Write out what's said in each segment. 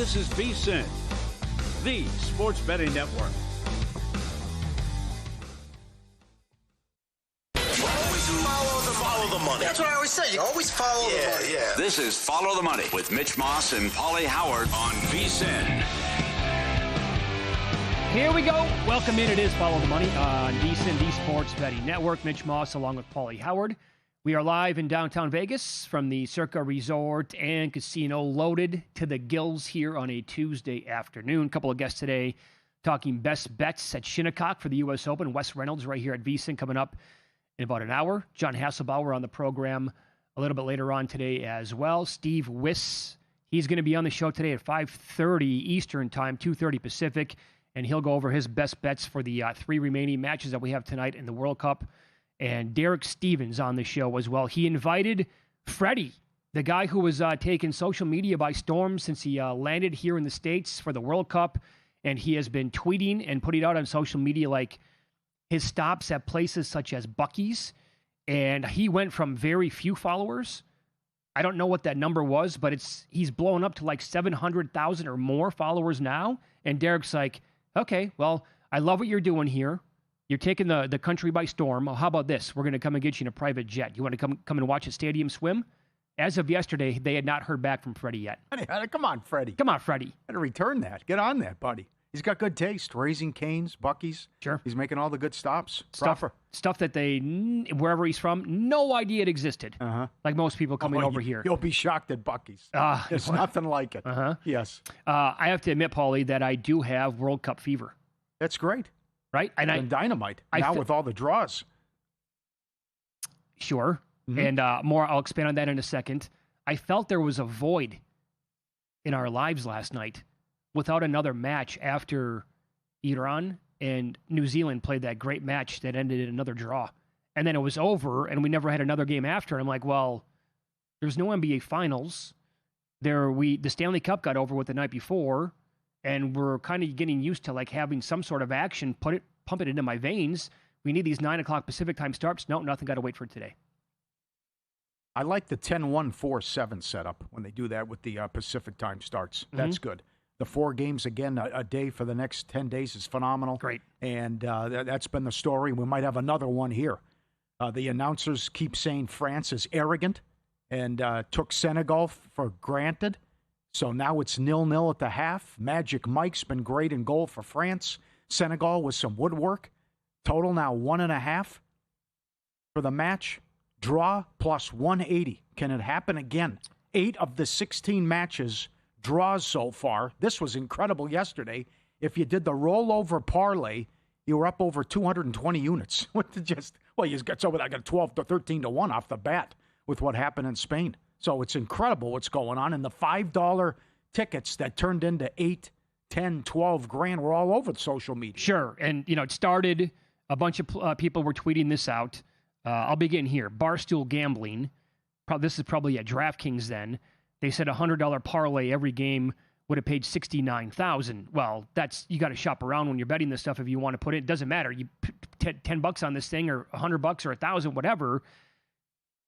This is VSiN, the sports betting network. Follow the money. That's what I always say. You always follow the money. Yeah. This is Follow the Money with Mitch Moss and Paulie Howard on VSiN. Here we go. Welcome in. It is Follow the Money on VSiN, the Sports Betting Network. Mitch Moss along with Paulie Howard. We are live in downtown Vegas from the Circa Resort and Casino, loaded to the gills here on a Tuesday afternoon. A couple of guests today talking best bets at Shinnecock for the U.S. Open. Wes Reynolds right here at VSiN coming up in about an hour. John Hasselbauer on the program a little bit later on today as well. Steve Wiss, he's going to be on the show today at 5:30 Eastern Time, 2:30 Pacific, and he'll go over his best bets for the three remaining matches that we have tonight in the World Cup. And Derek Stevens on the show as well. He invited Freddie, the guy who was taking social media by storm since he landed here in the States for the World Cup, and he has been tweeting and putting out on social media like his stops at places such as Buc-ee's, and he went from very few followers. I don't know what that number was, but he's blown up to like 700,000 or more followers now. And Derek's like, okay, well, I love what you're doing here. You're taking the country by storm. Well, how about this? We're going to come and get you in a private jet. You want to come and watch a stadium swim? As of yesterday, they had not heard back from Freddie yet. Come on, Freddie. Come on, Freddie. Got to return that. Get on that, buddy. He's got good taste. Raising Cane's, Buc-ee's. Sure. He's making all the good stops. Stuff that they, wherever he's from, no idea it existed. Uh-huh. Like most people coming over here. You'll be shocked at Buc-ee's. There's nothing like it. Uh-huh. Yes. I have to admit, Paulie, that I do have World Cup fever. That's great. Right? And dynamite. Now with all the draws. Sure. Mm-hmm. And more, I'll expand on that in a second. I felt there was a void in our lives last night without another match after Iran and New Zealand played that great match that ended in another draw. And then it was over, and we never had another game after. And I'm like, well, there's no NBA Finals. The Stanley Cup got over with the night before, and we're kind of getting used to like having some sort of action, pump it into my veins. We need these 9 o'clock Pacific time starts. No, nothing, got to wait for today. I like the 10-1-4-7 setup when they do that with the Pacific time starts. That's good. The 4 games again a day for the next 10 days is phenomenal. Great. And that's been the story. We might have another one here. The announcers keep saying France is arrogant and took Senegal for granted. So now it's 0-0 at the half. Magic Mike's been great in goal for France. Senegal with some woodwork. Total now 1.5 for the match. Draw plus 180. Can it happen again? 8 of the 16 matches draws so far. This was incredible yesterday. If you did the rollover parlay, you were up over 220 units. You got so I got 12 to 13 to 1 off the bat with what happened in Spain. So it's incredible what's going on. And the $5 tickets that turned into 8, 10, 12 grand were all over the social media. Sure. And, it started, a bunch of people were tweeting this out. I'll begin here. Barstool Gambling. This is probably at DraftKings then. They said $100 parlay every game would have paid $69,000. Well, you got to shop around when you're betting this stuff if you want to put it. It doesn't matter. You put $10 on this thing or $100 or $1,000, whatever.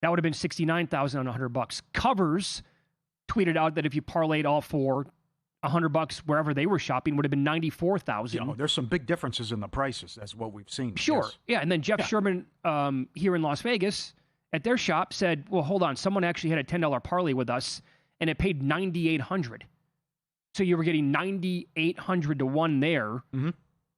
That would have been $69,000 on $100. Covers tweeted out that if you parlayed all 4, $100 wherever they were shopping would have been $94,000. There's some big differences in the prices. That's what we've seen. Sure. Yes. Yeah. And then Jeff Sherman here in Las Vegas at their shop said, well, hold on. Someone actually had a $10 parlay with us and it paid $9,800. So you were getting $9,800 to 1 there. Mm-hmm.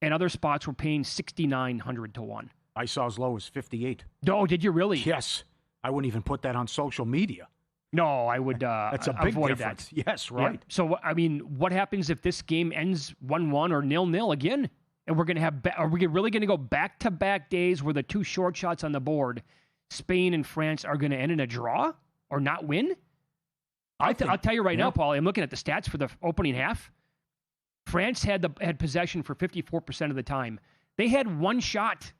And other spots were paying $6,900 to 1. I saw as low as 58. Oh, did you really? Yes. I wouldn't even put that on social media. No, I would That's a big avoid difference. That. Yes, right. Yeah. So, what happens if this game ends 1-1 or 0-0 again? And we're going to have, are we really going to go back-to-back days where the 2 short shots on the board, Spain and France, are going to end in a draw or not win? I'll tell you right now, Paul, I'm looking at the stats for the opening half. France had possession for 54% of the time. They had 1 shot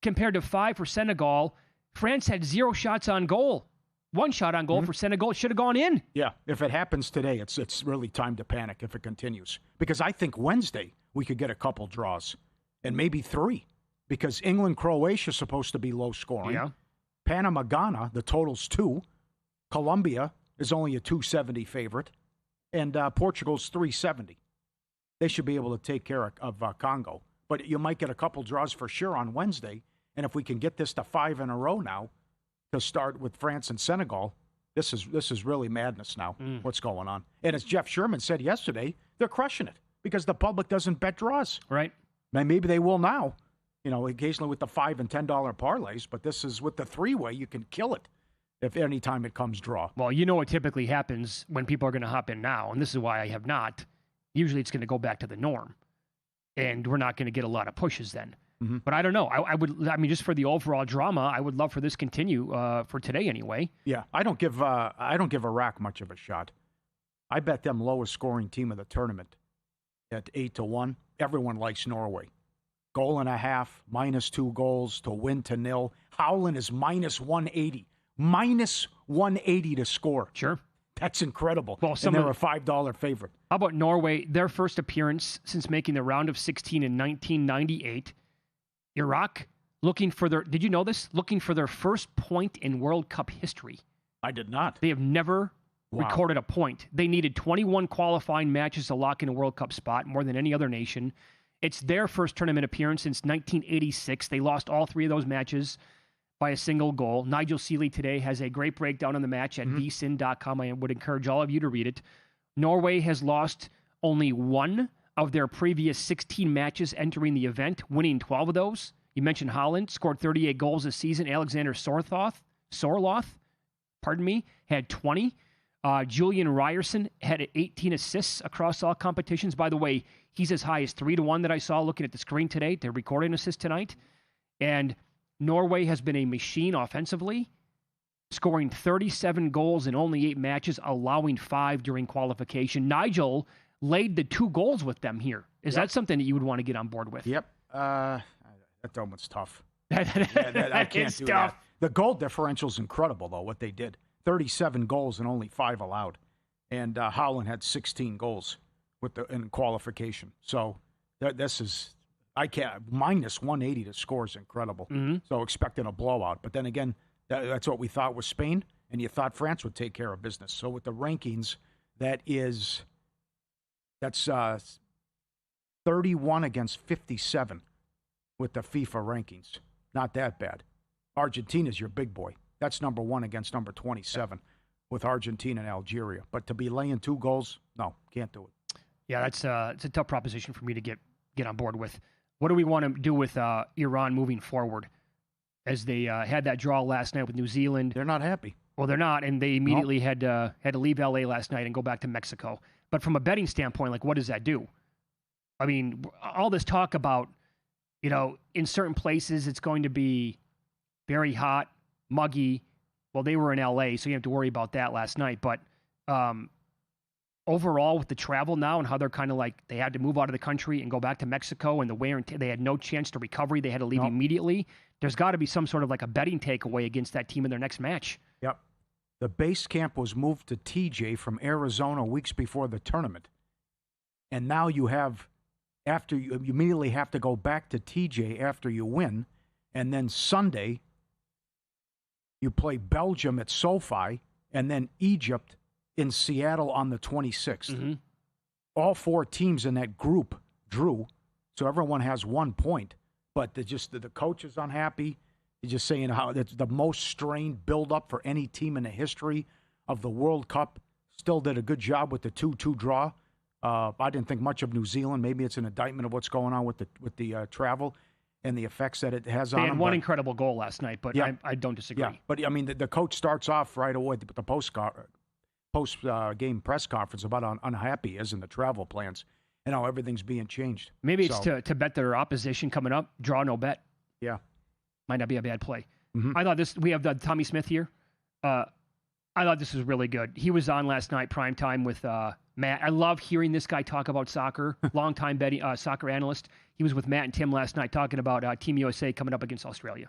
compared to 5 for Senegal. France had 0 shots on goal. 1 shot on goal for Senegal. It should have gone in. Yeah, if it happens today, it's really time to panic if it continues. Because I think Wednesday we could get a couple draws, and maybe 3, because England-Croatia is supposed to be low scoring. Yeah. Panama-Ghana, the total's 2. Colombia is only a 270 favorite. and Portugal's 370. They should be able to take care of Congo. But you might get a couple draws for sure on Wednesday. And if we can get this to 5 in a row now, to start with France and Senegal, this is really madness now, what's going on. And as Jeff Sherman said yesterday, they're crushing it because the public doesn't bet draws. Right. And maybe they will now, occasionally with the $5 and $10 parlays, but this is with the 3-way, you can kill it if any time it comes draw. Well, what typically happens when people are going to hop in now, and this is why I have not. Usually it's going to go back to the norm, and we're not going to get a lot of pushes then. Mm-hmm. But I don't know. I mean, just for the overall drama, I would love for this continue for today anyway. Yeah, I don't give Iraq much of a shot. I bet them lowest scoring team of the tournament at 8-1. Everyone likes Norway. Goal and a half, -2 goals to win to nil. Howland is -180. -180 to score. Sure. That's incredible. Well, and they're a $5 favorite. How about Norway? Their first appearance since making the round of 16 in 1998. Iraq, did you know this? Looking for their first point in World Cup history. I did not. They have never recorded a point. They needed 21 qualifying matches to lock in a World Cup spot, more than any other nation. It's their first tournament appearance since 1986. They lost all 3 of those matches by a single goal. Nigel Seeley today has a great breakdown on the match at VSiN.com. I would encourage all of you to read it. Norway has lost only 1 of their previous 16 matches entering the event, winning 12 of those. You mentioned Holland, scored 38 goals this season. Alexander Sorloth, had 20. Julian Ryerson had 18 assists across all competitions. By the way, he's as high as 3-1 that I saw looking at the screen today. They're recording an assist tonight. And Norway has been a machine offensively, scoring 37 goals in only 8 matches, allowing 5 during qualification. Nigel laid the 2 goals with them here. Is that something that you would want to get on board with? Yep. That's almost tough. I can't do that. The goal differential is incredible, though, what they did. 37 goals and only 5 allowed. And Holland had 16 goals in qualification. So this is, -180 to score is incredible. Mm-hmm. So expecting a blowout. But then again, that's what we thought was Spain, and you thought France would take care of business. So with the rankings, that's 31 against 57 with the FIFA rankings. Not that bad. Argentina's your big boy. That's number 1 against number 27 with Argentina and Algeria. But to be laying 2 goals, no, can't do it. Yeah, it's a tough proposition for me to get on board with. What do we want to do with Iran moving forward? As they had that draw last night with New Zealand. They're not happy. Well, they're not, and they immediately had to leave L.A. last night and go back to Mexico. But from a betting standpoint, what does that do? I mean, all this talk about, in certain places it's going to be very hot, muggy. Well, they were in L.A., so you have to worry about that last night. But overall, with the travel now and how they're kind of they had to move out of the country and go back to Mexico, and the wear and they had no chance to recovery. They had to leave immediately. There's got to be some sort of a betting takeaway against that team in their next match. Yep. The base camp was moved to TJ from Arizona weeks before the tournament. And now you immediately have to go back to TJ after you win. And then Sunday, you play Belgium at SoFi and then Egypt in Seattle on the 26th. Mm-hmm. All 4 teams in that group drew, so everyone has 1 point. But the coach is unhappy. He's just saying how it's the most strained build-up for any team in the history of the World Cup. Still did a good job with the 2-2 draw. I didn't think much of New Zealand. Maybe it's an indictment of what's going on with the travel and the effects that it has on them. They had one incredible goal last night, but yeah, I don't disagree. Yeah, but I mean, the coach starts off right away with the post-game press conference about how unhappy he is in the travel plans and how everything's being changed. Maybe it's to bet their opposition coming up, draw no bet. Yeah. Might not be a bad play. Mm-hmm. I thought we have Tommy Smith here. I thought this was really good. He was on last night, prime time, with Matt. I love hearing this guy talk about soccer, longtime betting soccer analyst. He was with Matt and Tim last night talking about Team USA coming up against Australia.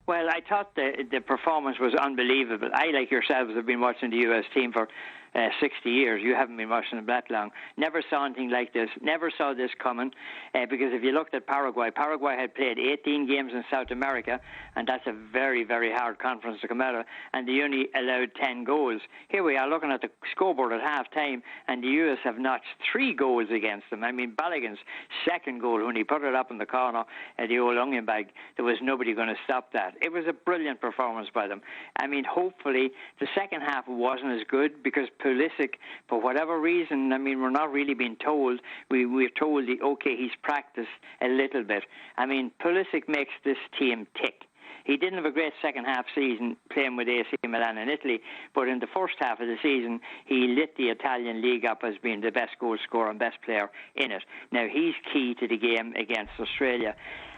Well, I thought the performance was unbelievable. I, like yourselves, have been watching the US team for 60 years. You haven't been watching them that long. Never saw anything like this. Never saw this coming. Because if you looked at Paraguay had played 18 games in South America, and that's a very, very hard conference to come out of, and they only allowed 10 goals. Here we are looking at the scoreboard at half-time, and the US have notched 3 goals against them. I mean, Balogun's second goal, when he put it up in the corner at the old onion bag, there was nobody going to stop that. It was a brilliant performance by them. I mean, hopefully, the second half wasn't as good because Pulisic, for whatever reason, I mean, we're not really being told. We're told, okay, he's practiced a little bit. I mean, Pulisic makes this team tick. He didn't have a great second half season playing with AC Milan in Italy, but in the first half of the season, he lit the Italian league up as being the best goal scorer and best player in it. Now, he's key to the game against Australia.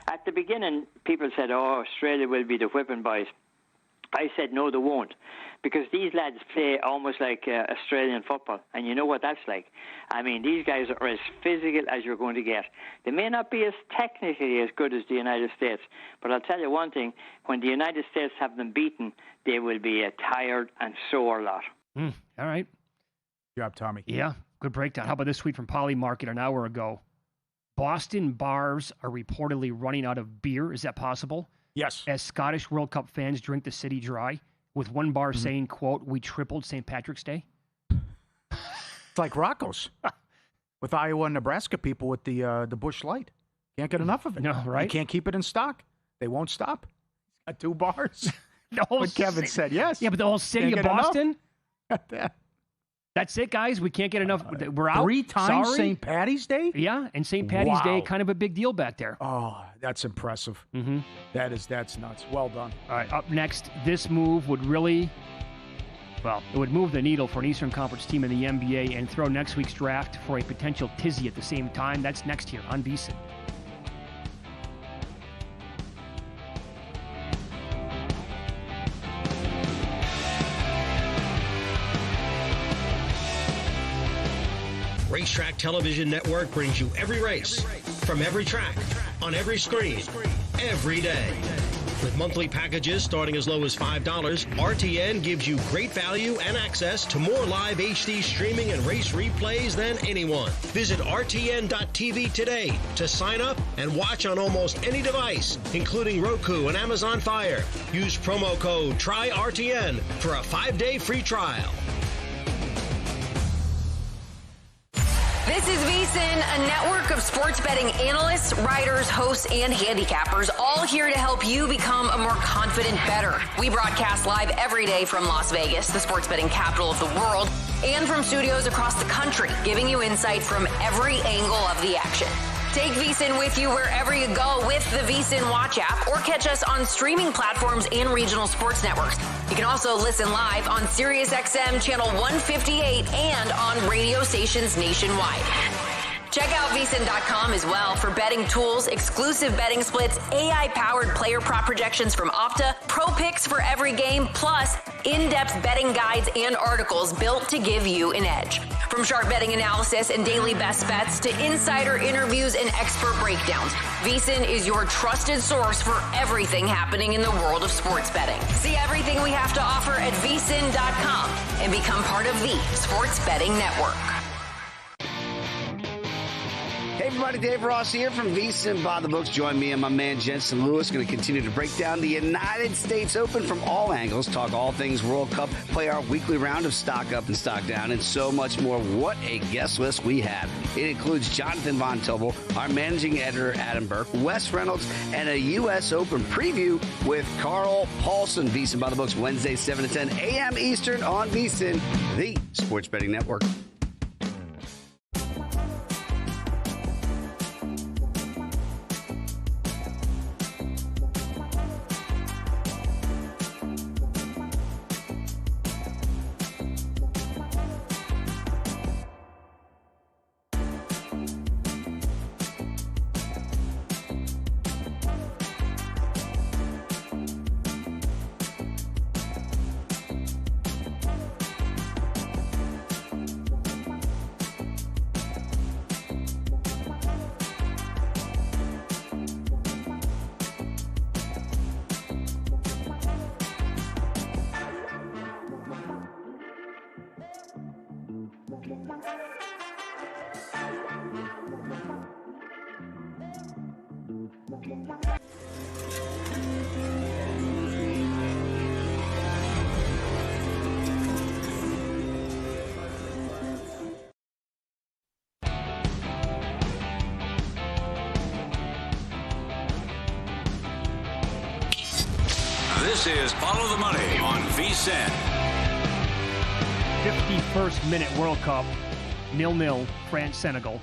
At the beginning, people said, oh, Australia will be the whipping boys. I said, no, they won't, because these lads play almost like Australian football, and you know what that's like. I mean, these guys are as physical as you're going to get. They may not be as technically as good as the United States, but I'll tell you one thing, when the United States have them beaten, they will be a tired and sore lot. All right. Good job, Tommy. Yeah, good breakdown. How about this tweet from Poly Market an hour ago? Boston bars are reportedly running out of beer. Is that possible? Yes. As Scottish World Cup fans drink the city dry, with one bar saying, quote, we tripled St. Patrick's Day. It's like Rocco's with Iowa and Nebraska people with the Busch Light. Can't get enough of it. No, right? You can't keep it in stock. They won't stop. Got 2 bars. The whole What Kevin said, yes. Yeah, but the whole city Can't of get Boston? enough. That's it, guys. We can't get enough. We're out. 3 times Sorry. St. Patty's Day? Yeah, and St. Patty's Day, Wow. kind of a big deal back there. Oh, that's impressive. Mm-hmm. That's nuts. Well done. All right, up next, this move would really, it would move the needle for an Eastern Conference team in the NBA and throw next week's draft for a potential tizzy at the same time. That's next here on VSiN. Racetrack Television Network brings you every race, from every track, on every screen, every day. With monthly packages starting as low as $5, RTN gives you great value and access to more live HD streaming and race replays than anyone. Visit RTN.tv today to sign up and watch on almost any device, including Roku and Amazon Fire. Use promo code TRYRTN for a 5-day free trial. This is VSiN, a network of sports betting analysts, writers, hosts, and handicappers, all here to help you become a more confident bettor. We broadcast live every day from Las Vegas, the sports betting capital of the world, and from studios across the country, giving you insight from every angle of the action. Take VSiN with you wherever you go with the VSiN Watch app, or catch us on streaming platforms and regional sports networks. You can also listen live on SiriusXM Channel 158 and on radio stations nationwide. Check out VSiN.com as well for betting tools, exclusive betting splits, AI-powered player prop projections from Opta, pro picks for every game, plus in-depth betting guides and articles built to give you an edge. From sharp betting analysis and daily best bets to insider interviews and expert breakdowns, VSiN is your trusted source for everything happening in the world of sports betting. See everything we have to offer at VSiN.com and become part of the Sports Betting Network. Hey everybody, Dave Ross here from VSiN by the Books. Join me and my man Jensen Lewis. Going to continue to break down the United States Open from all angles, talk all things World Cup, play our weekly round of Stock Up and Stock Down, and so much more. What a guest list we have. It includes Jonathan Von Tobel, our managing editor Adam Burke, Wes Reynolds, and a U.S. Open preview with Carl Paulson. VSiN by the Books, Wednesday, 7 to 10 a.m. Eastern on VSiN, the Sports Betting Network. This is Follow the Money on VSiN. 51st minute World Cup, 0-0, France-Senegal.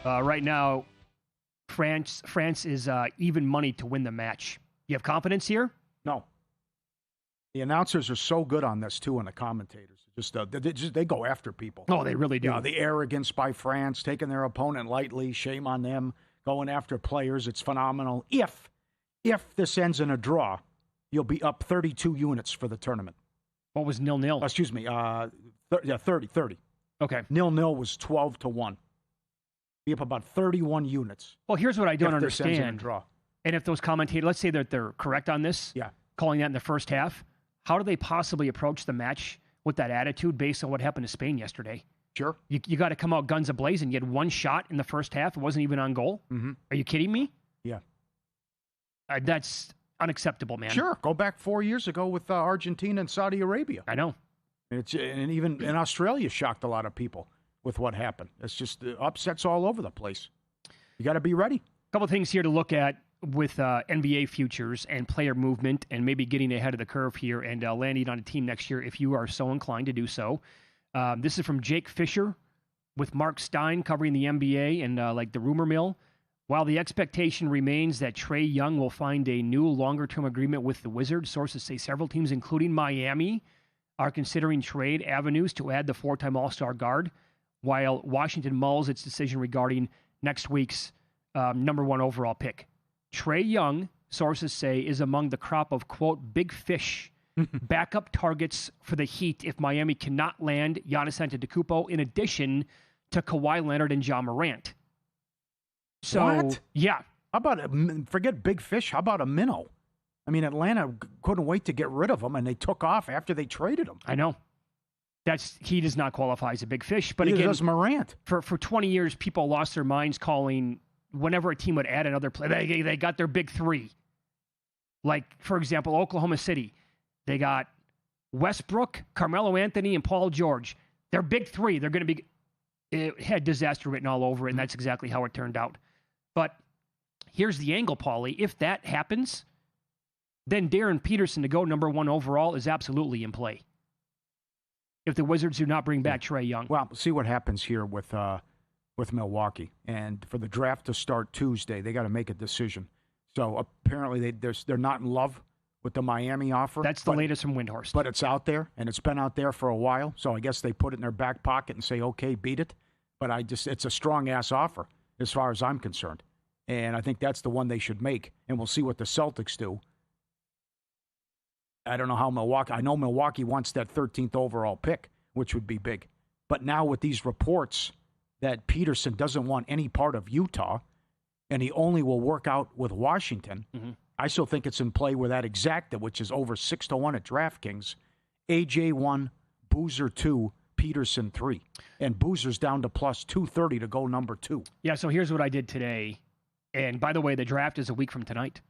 Right now, France is even money to win the match. You have confidence here? No. The announcers are so good on this, too, and the commentators. They go after people. Oh, they really do. Yeah, the arrogance by France, taking their opponent lightly, shame on them, going after players. It's phenomenal. If this ends in a draw, you'll be up 32 units for the tournament. What was 0-0? Excuse me, 30. Okay. 0-0 was 12-1. Be up about 31 units. Well, here's what I don't understand. This ends in a draw. And if those commentators, let's say that they're correct on this, calling that in the first half, how do they possibly approach the match with that attitude based on what happened to Spain yesterday? Sure. You got to come out guns a-blazing. You had one shot in the first half. It wasn't even on goal. Mm-hmm. Are you kidding me? Yeah. That's unacceptable, man. Sure. Go back 4 years ago with Argentina and Saudi Arabia. I know. And even in Australia shocked a lot of people with what happened. It's just upsets all over the place. You got to be ready. A couple of things here to look at with NBA futures and player movement and maybe getting ahead of the curve here and landing on a team next year if you are so inclined to do so. This is from Jake Fisher with Mark Stein covering the NBA and like the rumor mill. While the expectation remains that Trae Young will find a new longer-term agreement with the Wizards, sources say several teams, including Miami, are considering trade avenues to add the four-time All-Star guard, while Washington mulls its decision regarding next week's number one overall pick. Trae Young, sources say, is among the crop of, quote, big fish backup targets for the Heat if Miami cannot land Giannis Antetokounmpo in addition to Kawhi Leonard and Ja Morant. So, what? Yeah. How about, forget big fish, how about a minnow? I mean, Atlanta couldn't wait to get rid of him, and they took off after they traded him. I know. He does not qualify as a big fish. But Neither again, does Morant. For 20 years, people lost their minds calling whenever a team would add another player, they got their big three. Like, for example, Oklahoma City. They got Westbrook, Carmelo Anthony, and Paul George. They're big three. They're going to be... It had disaster written all over it, and that's exactly how it turned out. But here's the angle, Paulie. If that happens, then Darren Peterson to go number one overall is absolutely in play. If the Wizards do not bring back Trae Young. Well, see what happens here with Milwaukee. And for the draft to start Tuesday, they got to make a decision. So apparently they're not in love with the Miami offer. That's the latest from Windhorst. But it's out there, and it's been out there for a while. So I guess they put it in their back pocket and say, okay, beat it. But it's a strong-ass offer as far as I'm concerned. And I think that's the one they should make. And we'll see what the Celtics do. I don't know how I know Milwaukee wants that 13th overall pick, which would be big. But now with these reports that Peterson doesn't want any part of Utah, and he only will work out with Washington, I still think it's in play with that exacta, which is over 6-1 at DraftKings. AJ 1, Boozer 2, Peterson 3. And Boozer's down to plus 230 to go number 2. Yeah, so here's what I did today. And by the way, the draft is a week from tonight.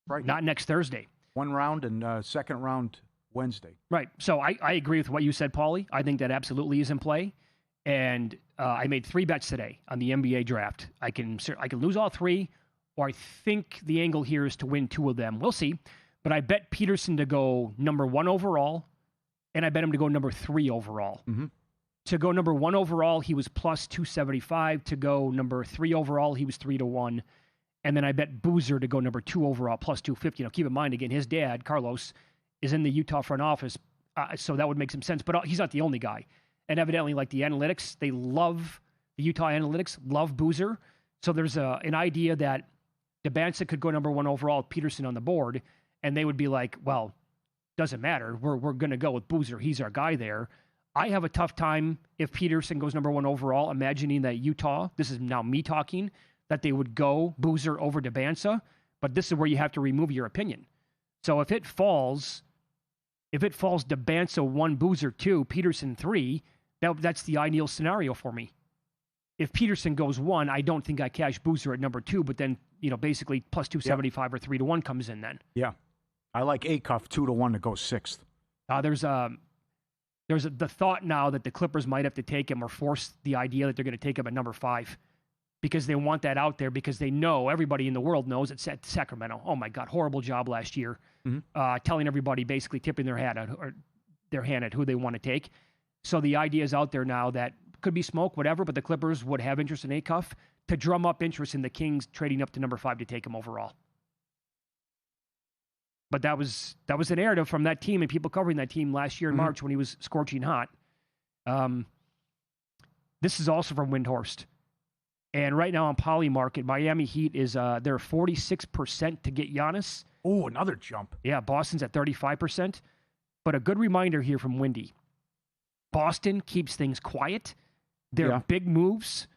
Right. Not next Thursday. One round and second round Wednesday. Right. So I agree with what you said, Paulie. I think that absolutely is in play. And I made 3 bets today on the NBA draft. I can lose all 3, or I think the angle here is to win 2 of them. We'll see. But I bet Peterson to go number 1 overall, and I bet him to go number 3 overall. Mm-hmm. To go number 1 overall, he was plus 275. To go number 3 overall, he was 3-1. And then I bet Boozer to go number 2 overall, plus 250. Now, keep in mind, again, his dad, Carlos, is in the Utah front office, so that would make some sense. But he's not the only guy. And evidently, like the analytics, they love the Utah analytics, love Boozer. So there's an idea that Debanza could go number 1 overall, Peterson on the board, and they would be like, well, doesn't matter. We're going to go with Boozer. He's our guy there. I have a tough time if Peterson goes number 1 overall, imagining that Utah, this is now me talking, that they would go Boozer over Debanza. But this is where you have to remove your opinion. So if it falls Debanza 1, Boozer 2, Peterson 3, that's the ideal scenario for me. If Peterson goes 1, I don't think I cash Boozer at number 2, but then, basically plus 275 or 3-1 comes in then. Yeah. I like Acuff 2-1 to go 6th. There's the thought now that the Clippers might have to take him or force the idea that they're going to take him at number 5. because they want that out there because they know, everybody in the world knows it's at Sacramento. Oh, my God, horrible job last year. Telling everybody, basically tipping their hand at who they want to take. So the idea is out there now that could be smoke, whatever, but the Clippers would have interest in Acuff to drum up interest in the Kings trading up to number 5 to take him overall. But that was the narrative from that team and people covering that team last year in March when he was scorching hot. This is also from Windhorst. And right now on Poly Market, Miami Heat is they're 46% to get Giannis. Oh, another jump. Yeah, Boston's at 35%. But a good reminder here from Windy. Boston keeps things quiet. Their big moves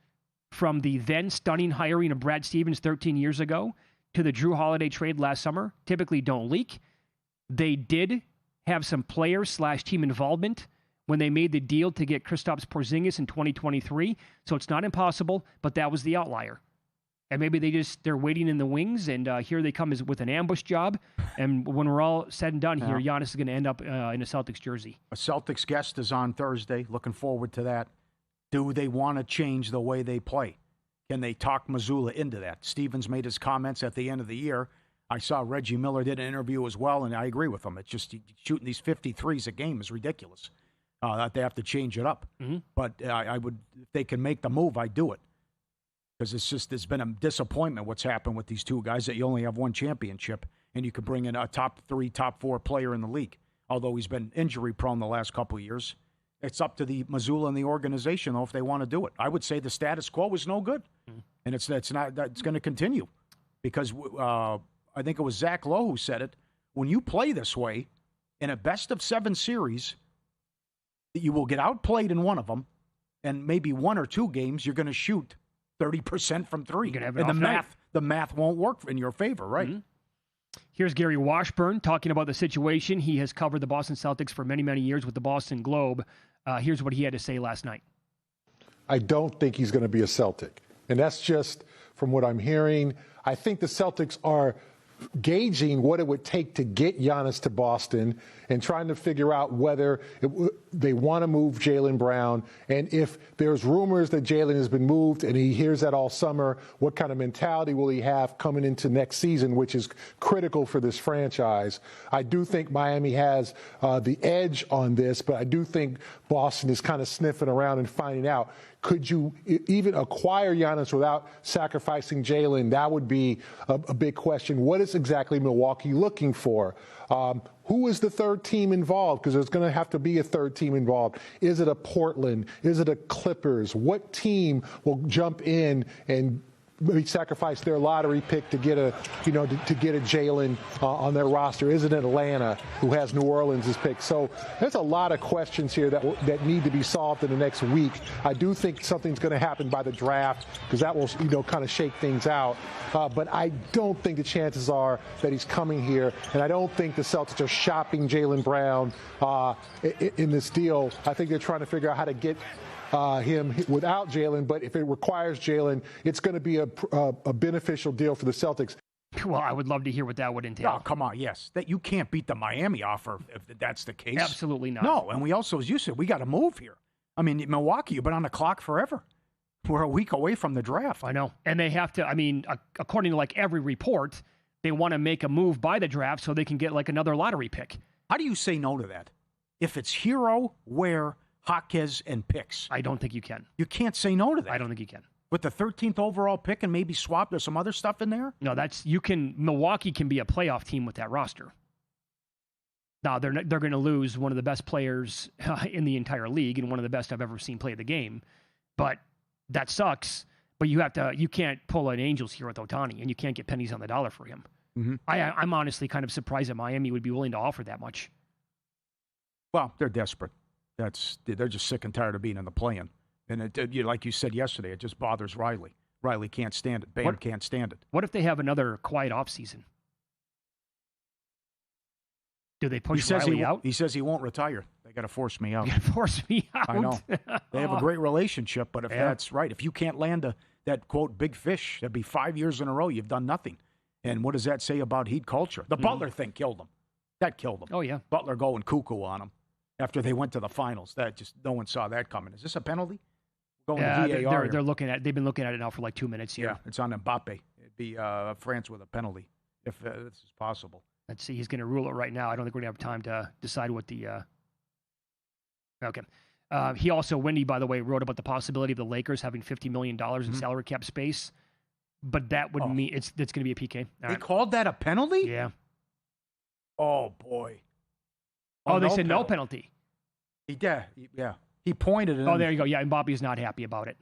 from the then stunning hiring of Brad Stevens 13 years ago to the Drew Holiday trade last summer typically don't leak. They did have some player/team involvement when they made the deal to get Kristaps Porzingis in 2023. So it's not impossible, but that was the outlier. And maybe they're waiting in the wings, and here they come with an ambush job. And when we're all said and done here, Giannis is going to end up in a Celtics jersey. A Celtics guest is on Thursday. Looking forward to that. Do they want to change the way they play? Can they talk Mazzulla into that? Stevens made his comments at the end of the year. I saw Reggie Miller did an interview as well, and I agree with him. It's just shooting these 53s a game is ridiculous. That they have to change it up. But I would, if they can make the move, I'd do it. Because it's been a disappointment what's happened with these two guys that you only have one championship and you could bring in a top 3, top 4 player in the league. Although he's been injury prone the last couple of years. It's up to the Mazzulla and the organization, though, if they want to do it. I would say the status quo is no good. And it's going to continue. Because I think it was Zach Lowe who said it. When you play this way in a best of 7 series, you will get outplayed in one of them, and maybe 1 or 2 games you're going to shoot 30% from 3. And the math won't work in your favor, right? Here's Gary Washburn talking about the situation. He has covered the Boston Celtics for many, many years with the Boston Globe. Here's what he had to say last night. I don't think he's going to be a Celtic. And that's just from what I'm hearing. I think the Celtics are gauging what it would take to get Giannis to Boston and trying to figure out whether they want to move Jaylen Brown. And if there's rumors that Jaylen has been moved and he hears that all summer, what kind of mentality will he have coming into next season, which is critical for this franchise? I do think Miami has the edge on this, but I do think Boston is kind of sniffing around and finding out. Could you even acquire Giannis without sacrificing Jaylen? That would be a big question. What is exactly Milwaukee looking for? Who is the third team involved? Because there's going to have to be a third team involved. Is it a Portland? Is it a Clippers? What team will jump in and maybe sacrifice their lottery pick to get a Jaylen on their roster? Is it Atlanta, who has New Orleans' pick? So there's a lot of questions here that need to be solved in the next week. I do think something's going to happen by the draft because that will kind of shake things out. But I don't think the chances are that he's coming here, and I don't think the Celtics are shopping Jaylen Brown in this deal. I think they're trying to figure out how to get him without Jaylen, but if it requires Jaylen, it's going to be a beneficial deal for the Celtics. Well, I would love to hear what that would entail. Oh, come on, yes. That you can't beat the Miami offer if that's the case. Absolutely not. No, and we also, as you said, we got to move here. I mean, Milwaukee, you've been on the clock forever. We're a week away from the draft. I know. And they have to, according to like every report, they want to make a move by the draft so they can get like another lottery pick. How do you say no to that? If it's Hero, Ware, Jaquez, and picks. I don't think you can. You can't say no to that. I don't think you can. With the 13th overall pick and maybe swap, there's some other stuff in there? No, Milwaukee can be a playoff team with that roster. Now, they're going to lose one of the best players in the entire league and one of the best I've ever seen play the game. But that sucks. But you can't pull an Angels here with Ohtani, and you can't get pennies on the dollar for him. I'm honestly kind of surprised that Miami would be willing to offer that much. Well, they're desperate. They're just sick and tired of being in the play-in. And like you said yesterday, it just bothers Riley. Riley can't stand it. Bam can't stand it. What if they have another quiet offseason? Do they push Riley out? He says he won't retire. They got to force me out. Force me out. I know. They have a great relationship, but if that's right, if you can't land that, quote, big fish, that'd be 5 years in a row you've done nothing. And what does that say about Heat culture? The Butler thing killed him. That killed him. Oh, yeah. Butler going cuckoo on him after they went to the finals. That just, no one saw that coming. Is this a penalty? Going to VAR. They're looking at. They've been looking at it now for like 2 minutes here. Yeah, it's on Mbappe. It'd be France with a penalty if this is possible. Let's see. He's going to rule it right now. I don't think we're going to have time to decide what the. Okay. He also, Wendy, by the way, wrote about the possibility of the Lakers having $50 million in salary cap space, but that would mean it's going to be a PK. They called that a penalty? Yeah. Oh boy. Oh, they said no penalty. He did. Yeah. He pointed it. Oh, there you go. Yeah, Mbappe's not happy about it.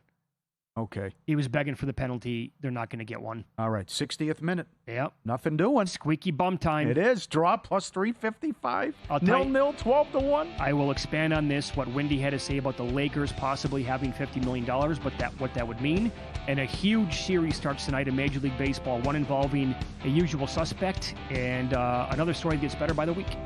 Okay. He was begging for the penalty. They're not going to get one. All right. 60th minute. Yep. Nothing doing. Squeaky bum time. It is. Draw plus 355. I'll tell 0-0, 12-1. I will expand on this, what Wendy had to say about the Lakers possibly having $50 million, but what that would mean. And a huge series starts tonight in Major League Baseball, one involving a usual suspect and another story that gets better by the week.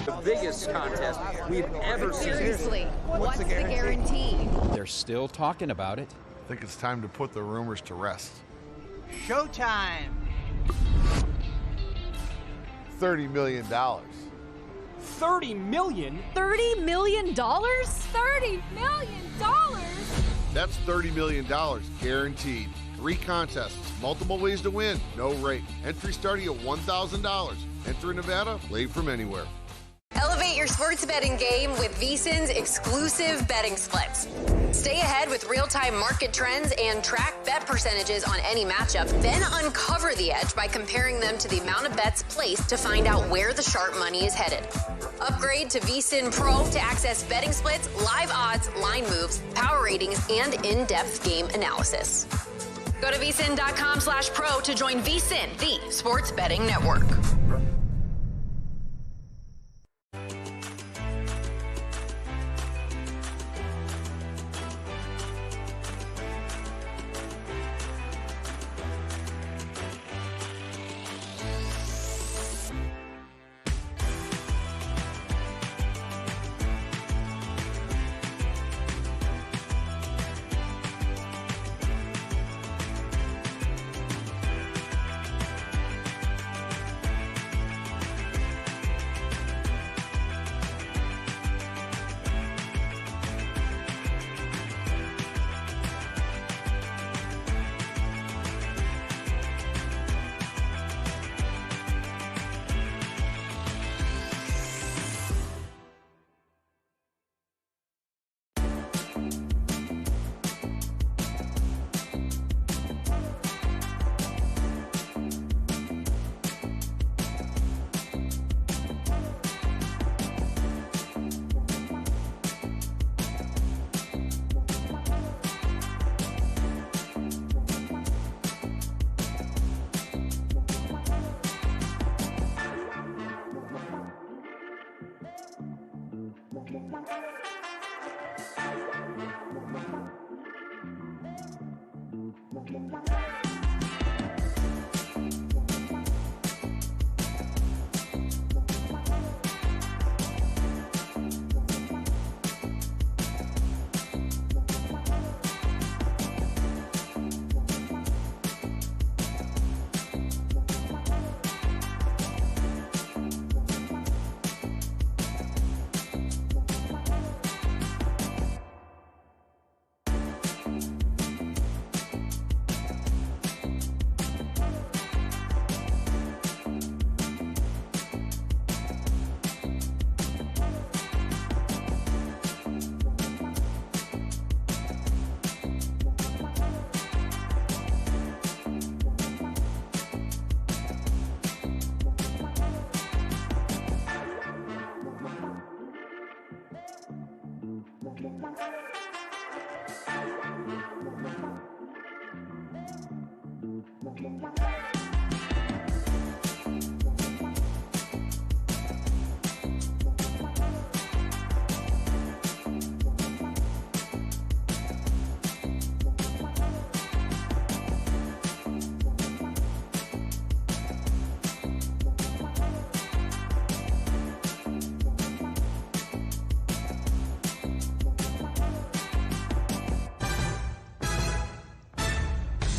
The biggest contest we've ever seen. Seriously, what's the guarantee? They're still talking about it. I think it's time to put the rumors to rest. Showtime! $30 million. $30 million? $30 million? $30 million? That's $30 million, guaranteed. 3 contests, multiple ways to win, no rate. Entry starting at $1,000. Enter in Nevada, play from anywhere. Elevate your sports betting game with VSiN's exclusive betting splits. Stay ahead with real-time market trends and track bet percentages on any matchup. Then uncover the edge by comparing them to the amount of bets placed to find out where the sharp money is headed. Upgrade to VSiN Pro to access betting splits, live odds, line moves, power ratings, and in-depth game analysis. Go to vsin.com/pro to join VSiN, the sports betting network.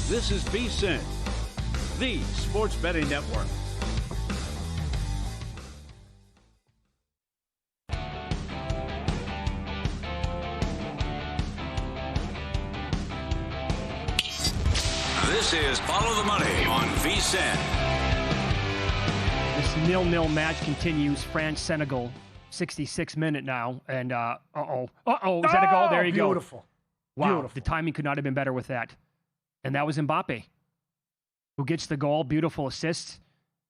This is VSiN, the sports betting network. This is Follow the Money on VSiN. This 0-0 match continues. France-Senegal, 66th minute now. And, is that a goal? There you go. Beautiful. Wow, Beautiful. the timing could not have been better with that. And that was Mbappe, who gets the goal. Beautiful assist.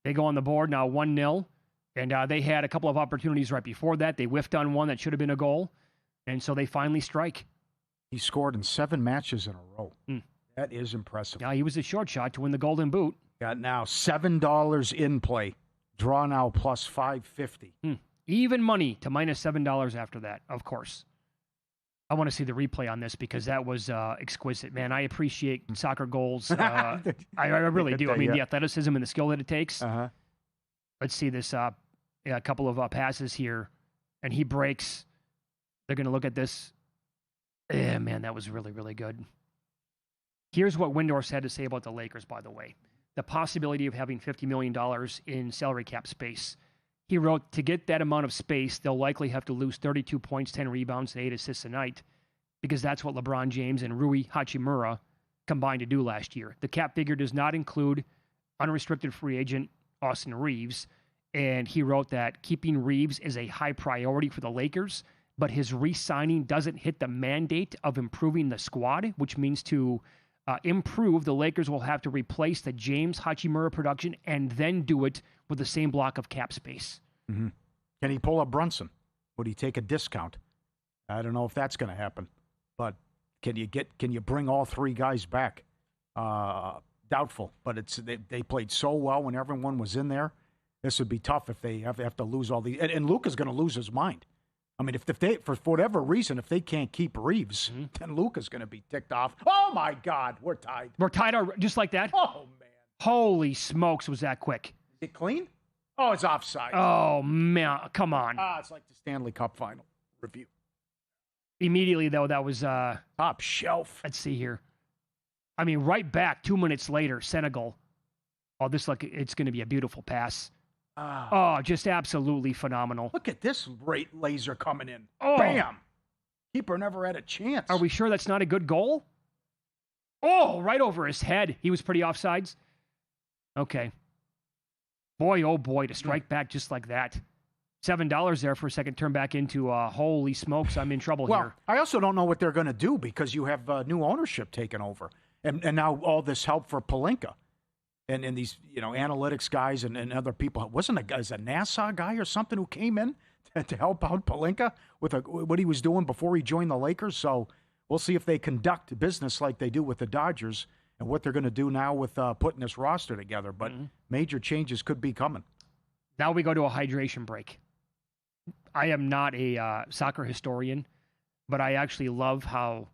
They go on the board now 1-0. And they had a couple of opportunities right before that. They whiffed on one that should have been a goal. And so they finally strike. He scored in 7 matches in a row. That is impressive. Yeah, he was a short shot to win the Golden Boot. Got now $7 in play. Draw now plus 550. Even money to minus $7 after that, of course. I want to see the replay on this because that was exquisite. Man, I appreciate soccer goals. I really do. I mean, the athleticism and the skill that it takes. Let's see this. A couple of passes here, and he breaks. They're going to look at this. Yeah, man, that was really, really good. Here's what Windhorst had to say about the Lakers, by the way. The possibility of having $50 million in salary cap space. He wrote, to get that amount of space, they'll likely have to lose 32 points, 10 rebounds, and 8 assists a night, because that's what LeBron James and Rui Hachimura combined to do last year. The cap figure does not include unrestricted free agent Austin Reeves, and he wrote that keeping Reeves is a high priority for the Lakers, but his re-signing doesn't hit the mandate of improving the squad, which means to improve, the Lakers will have to replace the James Hachimura production and then do it with the same block of cap space. Can he pull up Brunson? Would he take a discount? I don't know if that's going to happen, but can you bring all 3 guys back? Doubtful, but they played so well when everyone was in there. This would be tough if they have to lose all these. And Luka's going to lose his mind. I mean, if they, for whatever reason, if they can't keep Reeves, then Luka's going to be ticked off. Oh, my God, we're tied. We're tied just like that? Oh, man. Holy smokes, was that quick. Is it clean? Oh, it's offside. Oh, man, come on. It's like the Stanley Cup final review. Immediately, though, that was... top shelf. Let's see here. I mean, right back 2 minutes later, Senegal. Oh, it's going to be a beautiful pass. Just absolutely phenomenal. Look at this great laser coming in. Oh. Bam! Keeper never had a chance. Are we sure that's not a good goal? Oh, right over his head. He was pretty offsides. Okay. Boy, oh boy, to strike back just like that. $7 there for a second, turn back into holy smokes, I'm in trouble here. I also don't know what they're going to do because you have new ownership taken over. And now all this help for Pelinka. And these, analytics guys and other people. Wasn't a NASA guy or something who came in to help out Pelinka with what he was doing before he joined the Lakers? So we'll see if they conduct business like they do with the Dodgers and what they're going to do now with putting this roster together. But major changes could be coming. Now we go to a hydration break. I am not a soccer historian, but I actually love how,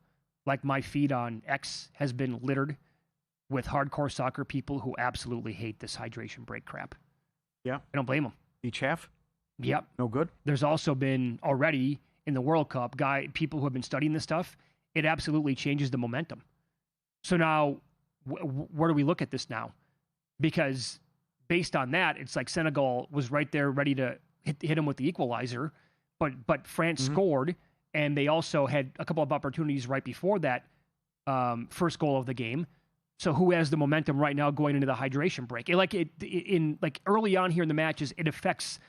my feed on X has been littered with hardcore soccer people who absolutely hate this hydration break crap. Yeah. I don't blame them. Each half? Yep. No good? There's also been already in the World Cup, people who have been studying this stuff, it absolutely changes the momentum. So now, where do we look at this now? Because based on that, it's like Senegal was right there ready to hit him with the equalizer, but France scored, and they also had a couple of opportunities right before that first goal of the game. So who has the momentum right now going into the hydration break? Early on here in the matches, it affects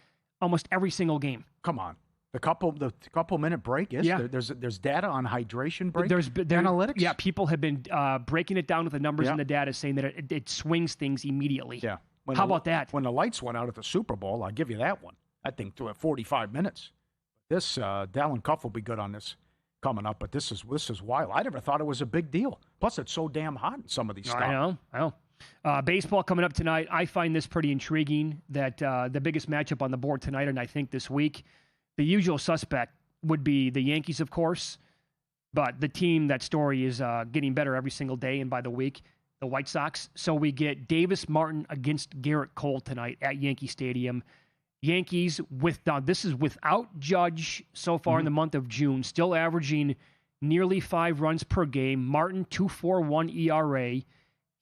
almost every single game. Come on, the couple minute break is there's data on hydration break. There's analytics. Yeah, people have been breaking it down with the numbers and the data, saying that it swings things immediately. Yeah. How about that? When the lights went out at the Super Bowl, I'll give you that one. I think through 45 minutes. This Dallin Cuff will be good on this coming up, but this is wild. I never thought it was a big deal. Plus, it's so damn hot in some of these stuff. I know. Baseball coming up tonight. I find this pretty intriguing that the biggest matchup on the board tonight, and I think this week, the usual suspect would be the Yankees, of course, but the team, that story is getting better every single day and by the week, the White Sox. So we get Davis Martin against Garrett Cole tonight at Yankee Stadium. Yankees, this is without Judge so far in the month of June, still averaging nearly 5 runs per game. Martin, 2.41 ERA.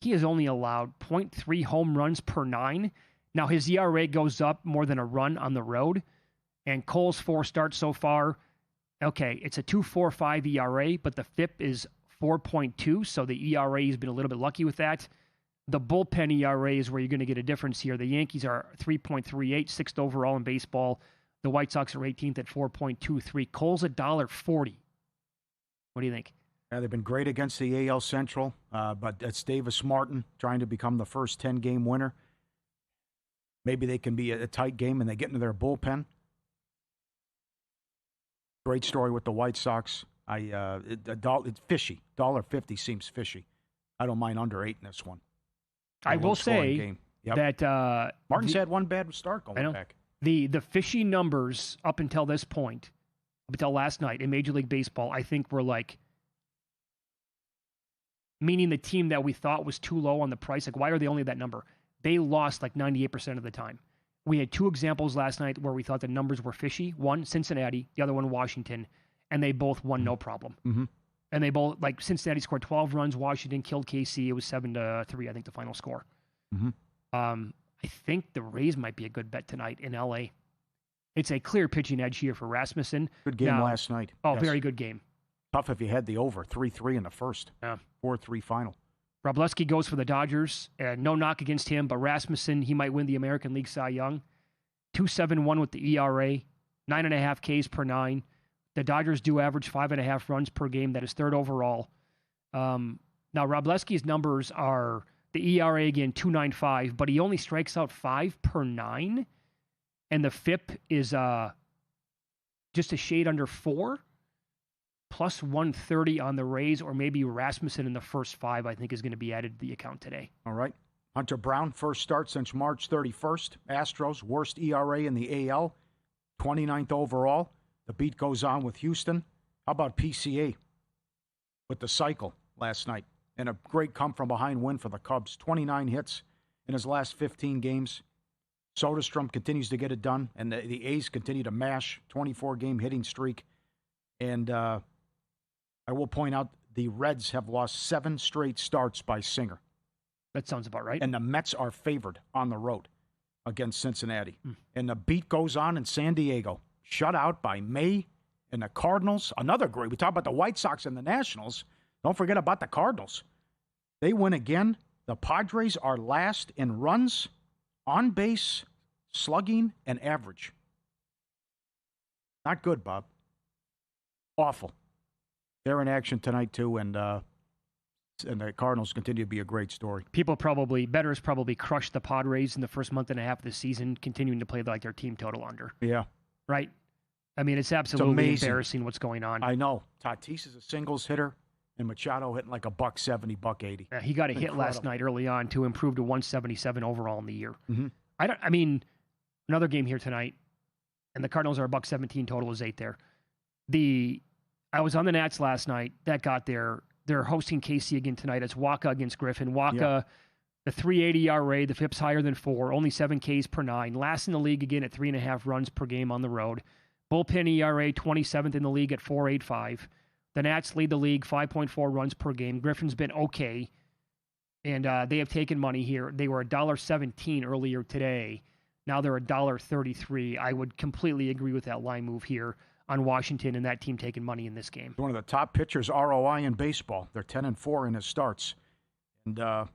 He has only allowed 0.3 home runs per 9. Now, his ERA goes up more than a run on the road. And Cole's 4 starts so far, okay, it's a 2.45 ERA, but the FIP is 4.2, so the ERA has been a little bit lucky with that. the bullpen ERA is where you're going to get a difference here. The Yankees are 3.38, sixth overall in baseball. The White Sox are 18th at 4.23. Cole's $1.40. What do you think? Yeah, they've been great against the AL Central, but it's Davis Martin trying to become the first 10-game winner. Maybe they can be a tight game and they get into their bullpen. Great story with the White Sox. It's fishy. $1.50 seems fishy. I don't mind under 8 in this one. I will say that Martin's had one bad start going back. The fishy numbers up until this point, up until last night in Major League Baseball, I think were like, meaning the team that we thought was too low on the price. Like, why are they only that number? They lost like 98% of the time. We had 2 examples last night where we thought the numbers were fishy. One, Cincinnati. The other one, Washington. And they both won no problem. Mm-hmm. And they both, like, Cincinnati scored 12 runs. Washington killed KC. It was 7-3, I think, the final score. Mm-hmm. I think the Rays might be a good bet tonight in L.A. It's a clear pitching edge here for Rasmussen. Good game last night. Oh, yes. Very good game. Tough if you had the over. 3-3 in the first. Yeah. 4-3 final. Wroblewski goes for the Dodgers. No knock against him, but Rasmussen, he might win the American League Cy Young. 2.71 with the ERA. 9.5 Ks per 9. The Dodgers do average 5.5 runs per game. That is third overall. Now, Wroblewski's numbers are the ERA again, 2.95, but he only strikes out 5 per 9. And the FIP is just a shade under 4. Plus 130 on the Rays, or maybe Rasmussen in the first 5, I think, is going to be added to the account today. All right. Hunter Brown, first start since March 31st. Astros, worst ERA in the AL, 29th overall. The beat goes on with Houston. How about PCA with the cycle last night? And a great come-from-behind win for the Cubs. 29 hits in his last 15 games. Soderstrom continues to get it done, and the A's continue to mash. 24-game hitting streak. And I will point out the Reds have lost 7 straight starts by Singer. That sounds about right. And the Mets are favored on the road against Cincinnati. And the beat goes on in San Diego. Shut out by May and the Cardinals. Another great. We talk about the White Sox and the Nationals. Don't forget about the Cardinals. They win again. The Padres are last in runs, on base, slugging, and average. Not good, Bob. Awful. They're in action tonight, too, and the Cardinals continue to be a great story. Bettors probably crushed the Padres in the first month and a half of the season, continuing to play like their team total under. Yeah. Right? I mean, it's absolutely embarrassing what's going on. I know. Tatis is a singles hitter, and Machado hitting like $170, $180. Yeah, he got a hit last night early on to improve to 177 overall in the year. Mm-hmm. I mean, another game here tonight, and the Cardinals are $117 total is 8 there. I was on the Nats last night. That got there. They're hosting KC again tonight. It's Waka against Griffin. Waka, the 3.80 ERA, the FIP's higher than 4, only 7 Ks per 9. Last in the league again at 3.5 runs per game on the road. Bullpen ERA, 27th in the league at 4.85. The Nats lead the league 5.4 runs per game. Griffin's been okay, and they have taken money here. They were $1.17 earlier today. Now they're $1.33. I would completely agree with that line move here on Washington and that team taking money in this game. One of the top pitchers ROI in baseball. They're 10-4 in his starts. And a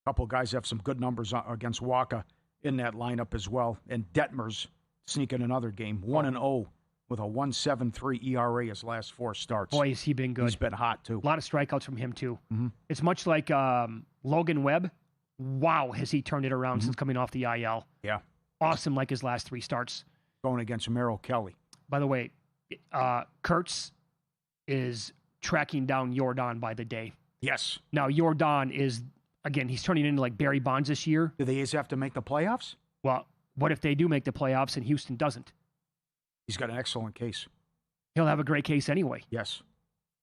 couple of guys have some good numbers against Waka in that lineup as well. And Detmer's sneaking another game, 1-0 with a 1.73 ERA his last 4 starts. Boy, has he been good. He's been hot, too. A lot of strikeouts from him, too. Mm-hmm. It's much like Logan Webb. Wow, has he turned it around since coming off the IL. Yeah. Awesome like his last 3 starts. Going against Merrill Kelly. By the way, Kurtz is tracking down Jordan by the day. Yes. Now, Jordan is, again, he's turning into like Barry Bonds this year. Do the A's have to make the playoffs? Well, what if they do make the playoffs and Houston doesn't? He's got an excellent case. He'll have a great case anyway. Yes.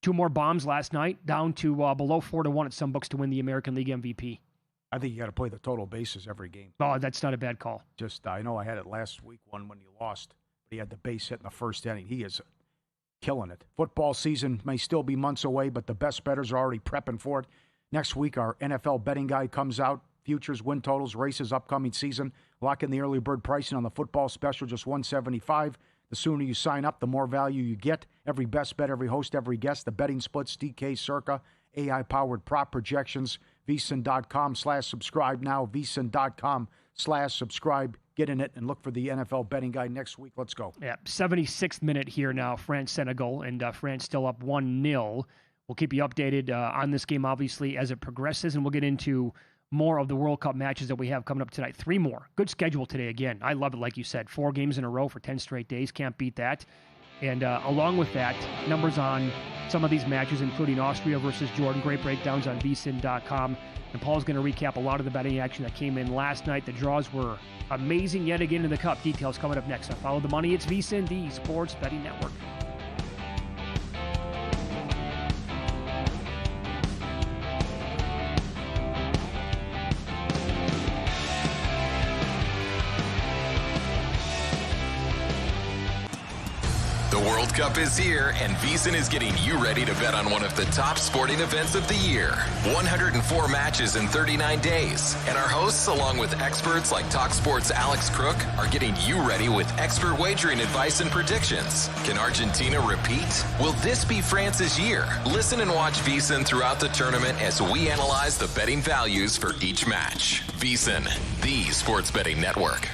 2 more bombs last night, down to below 4-1 at some books to win the American League MVP. I think you got to play the total bases every game. Oh, that's not a bad call. Just, I know I had it last week, when you lost. But he had the base hit in the first inning. He is killing it. Football season may still be months away, but the best bettors are already prepping for it. Next week, our NFL betting guide comes out. Futures, win totals, races, upcoming season. Lock in the early bird pricing on the football special, just $175. The sooner you sign up, the more value you get. Every best bet, every host, every guest, the betting splits, DK, Circa, AI-powered prop projections. VSiN.com/subscribe now. VSiN.com/subscribe. Get in it and look for the NFL betting guide next week. Let's go. Yeah, 76th minute here now, France-Senegal, and France still up 1-0. We'll keep you updated on this game, obviously, as it progresses, and we'll get into more of the World Cup matches that we have coming up tonight. 3 more. Good schedule today again. I love it, like you said. 4 games in a row for 10 straight days. Can't beat that. And along with that, numbers on some of these matches, including Austria versus Jordan. Great breakdowns on VSiN.com. And Paul's going to recap a lot of the betting action that came in last night. The draws were amazing yet again in the Cup. Details coming up next. Follow the money. It's VSiN, the Sports Betting Network. The World Cup is here, and VSiN is getting you ready to bet on one of the top sporting events of the year. 104 matches in 39 days. And our hosts, along with experts like TalkSport's Alex Crook, are getting you ready with expert wagering advice and predictions. Can Argentina repeat? Will this be France's year? Listen and watch VSiN throughout the tournament as we analyze the betting values for each match. VSiN, the Sports Betting Network.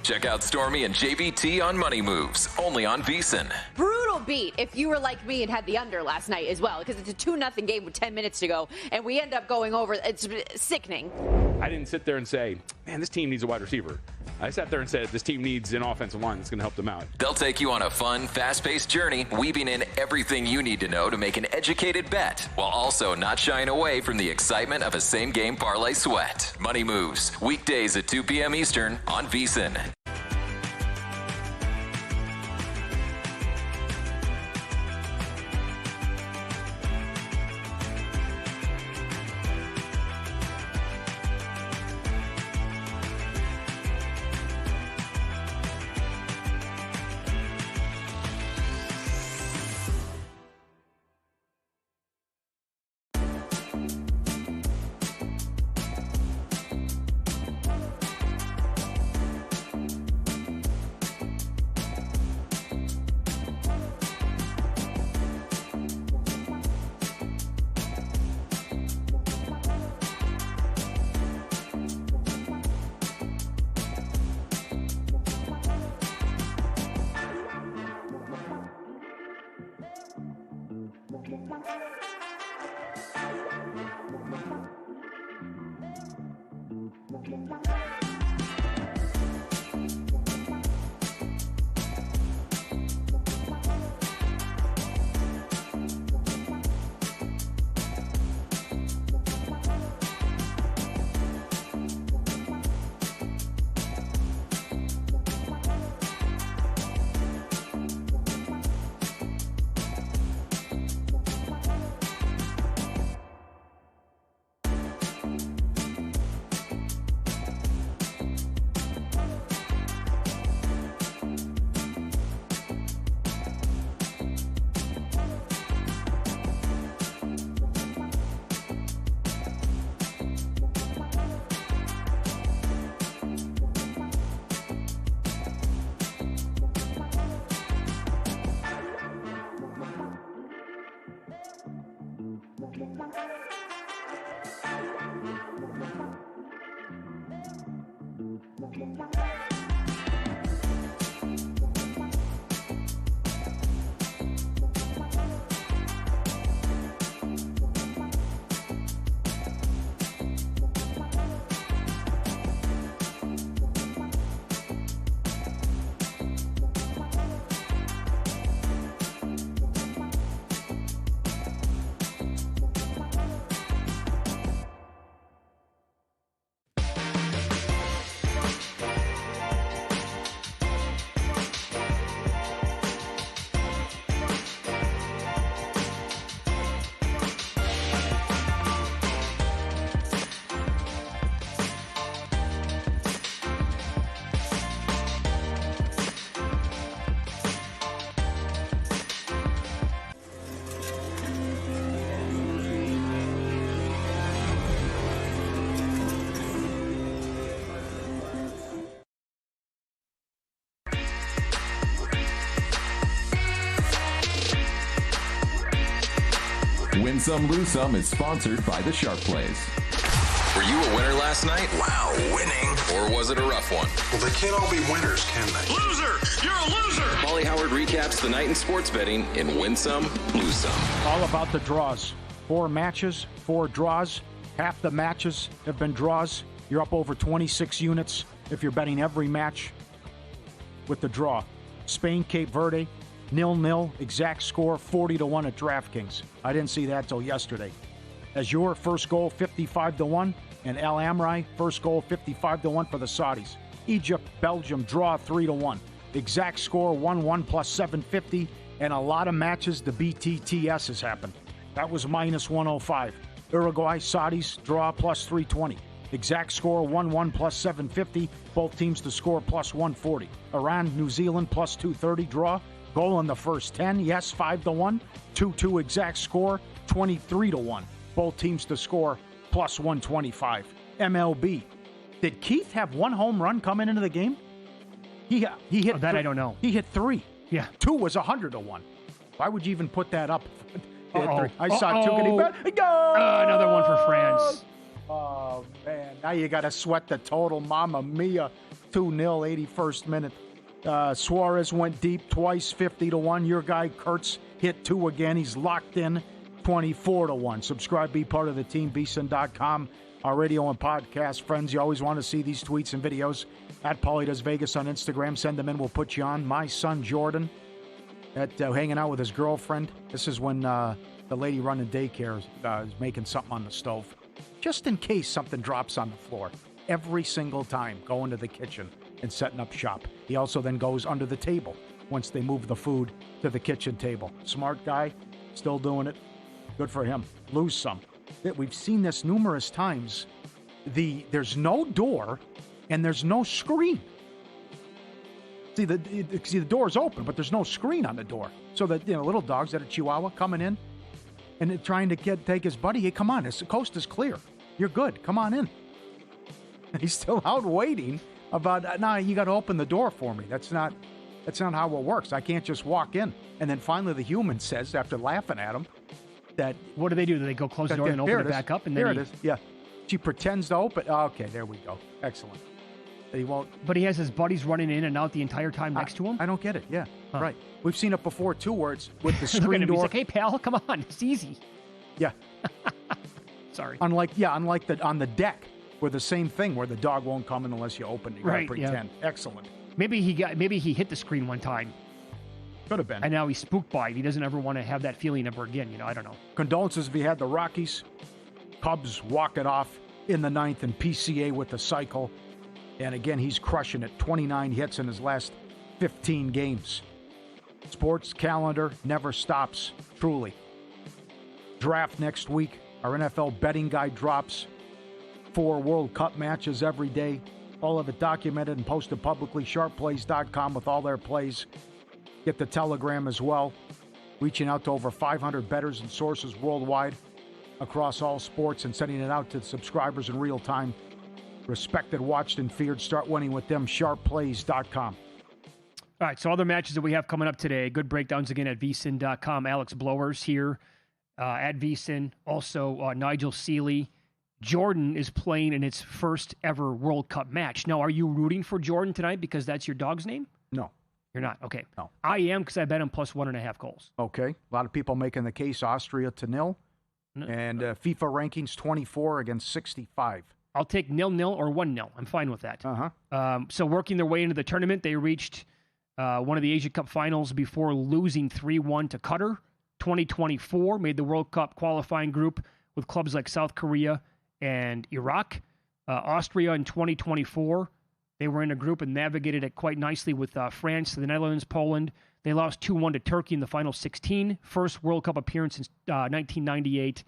Check out Stormy and JVT on Money Moves, only on VSiN. Brutal beat if you were like me and had the under last night as well, because it's a 2-0 game with 10 minutes to go, and we end up going over. It's sickening. I didn't sit there and say, man, this team needs a wide receiver. I sat there and said, this team needs an offensive line that's going to help them out. They'll take you on a fun, fast-paced journey, weaving in everything you need to know to make an educated bet, while also not shying away from the excitement of a same-game parlay sweat. Money Moves, weekdays at 2 p.m. Eastern on VSiN. Win Some, Lose Some is sponsored by the Sharp Plays. Were you a winner last night? Wow, winning. Or was it a rough one? Well, they can't all be winners, can they? Loser! You're a loser! Paulie Howard recaps the night in sports betting in Win Some, Lose Some. All about the draws. 4 matches, 4 draws. Half the matches have been draws. You're up over 26 units if you're betting every match with the draw. Spain, Cape Verde, 0-0, exact score 40-1 at DraftKings. I didn't see that till yesterday. Azure, first goal 55-1, and El Amri, first goal 55-1 for the Saudis. Egypt, Belgium, draw 3-1. Exact score 1-1 plus 750, and a lot of matches the BTTS has happened. That was minus 105. Uruguay, Saudis, draw plus 320. Exact score 1-1 plus 750. Both teams to score plus 140. Iran, New Zealand plus 230 draw. Goal in the first 10. Yes, 5-1. 2-2 exact score 23-1. Both teams to score plus 125. MLB. Did Keith have 1 home run coming into the game? He hit that I don't know. He hit 3. Yeah. 2 was 100-1. Why would you even put that up? I saw 2 getting back. Another one for France. Oh, man. Now you got to sweat the total. Mamma mia. 2-0, 81st minute. Suarez went deep twice, 50-1. Your guy, Kurtz, hit 2 again. He's locked in, 24-1. Subscribe, be part of the team, VSiN.com. Our radio and podcast friends, you always want to see these tweets and videos. At Paulie Does Vegas on Instagram. Send them in. We'll put you on. My son, Jordan, hanging out with his girlfriend. This is when the lady running daycare is making something on the stove. Just in case something drops on the floor. Every single time, going to the kitchen and setting up shop. He also then goes under the table once they move the food to the kitchen table. Smart guy, still doing it. Good for him. Lose some. We've seen this numerous times. There's no door and there's no screen. See, the door's open, but there's no screen on the door. So that little dogs that a Chihuahua coming in and they're trying to take his buddy. Hey, come on, the coast is clear. You're good. Come on in. And he's still out waiting. Nah, you got to open the door for me. That's not how it works. I can't just walk in. And then finally the human says, after laughing at him, that... What do? They go close the door and open it back up? And then it is. Yeah. She pretends to open. Okay, there we go. Excellent. He won't... But he has his buddies running in and out the entire time next to him? I don't get it. Yeah, right. We've seen it before, too, where it's with the screen door. He's like, hey, pal, come on. It's easy. Yeah. Sorry. Unlike on the deck, where the same thing, where the dog won't come in unless you open it. You gotta pretend. Yeah. Excellent. Maybe he hit the screen one time. Could have been. And now he's spooked by it. He doesn't ever want to have that feeling ever again. I don't know. Condolences if he had the Rockies. Cubs walk it off in the 9th, and PCA with the cycle. And again, he's crushing it. 29 hits in his last 15 games. Sports calendar never stops, truly. Draft next week. Our NFL betting guide drops. 4 World Cup matches every day. All of it documented and posted publicly. Sharpplays.com with all their plays. Get the Telegram as well. Reaching out to over 500 bettors and sources worldwide across all sports and sending it out to subscribers in real time. Respected, watched, and feared. Start winning with them. Sharpplays.com. All right, so other matches that we have coming up today. Good breakdowns again at VSiN.com. Alex Blowers here at VSiN. Also, Nigel Seeley. Jordan is playing in its first ever World Cup match. Now, are you rooting for Jordan tonight because that's your dog's name? No. You're not? Okay. No. I am because I bet him plus 1.5 goals. Okay. A lot of people making the case Austria to 0. No. And FIFA rankings 24 against 65. I'll take 0-0 or 1-0. I'm fine with that. So working their way into the tournament, they reached one of the Asia Cup finals before losing 3-1 to Qatar. 2024 made the World Cup qualifying group with clubs like South Korea and Iraq. Austria in 2024, they were in a group and navigated it quite nicely with France, the Netherlands, Poland. They lost 2-1 to Turkey in the final 16. First World Cup appearance since 1998.